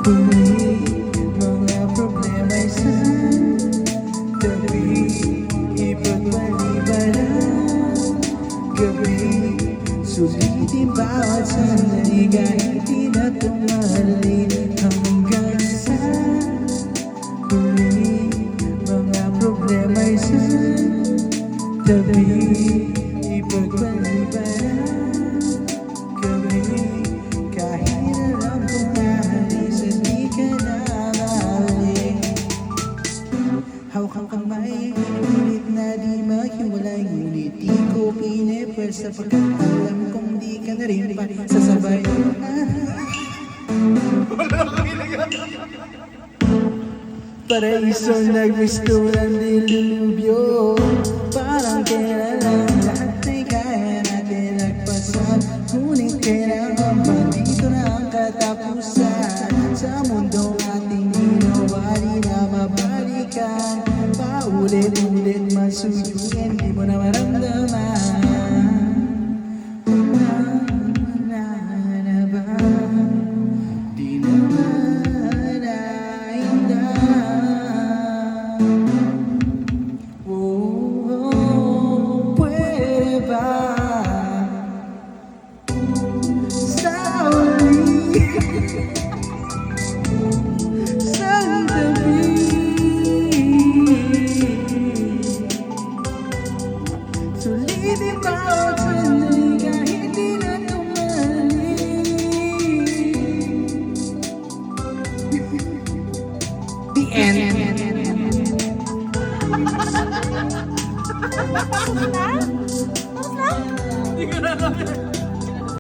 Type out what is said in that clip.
Huli, mga problema'y sa tabi, ipagpalibalang gabi. Sulitin bawat sandali kahit di na tumali, hanggang sa huli, mga problema'y sa tabi, ipagpalibalang gabi. Kahit alam kong naalis at di ka na mabalik, hawak ang kamay, pilit na di maghiwalay. Ngunit di ko pinipwes sapagkat alam kong di ka na rin pa sasabay. Paraiso nagmistulang dilubyo, parang kailan lang lahat ay kaya natin nagpasan. Ngunit kailangan pa dito na ang katapusan sa mundong ating ginawa, di na mabalikan. Paulit-ulit masuyo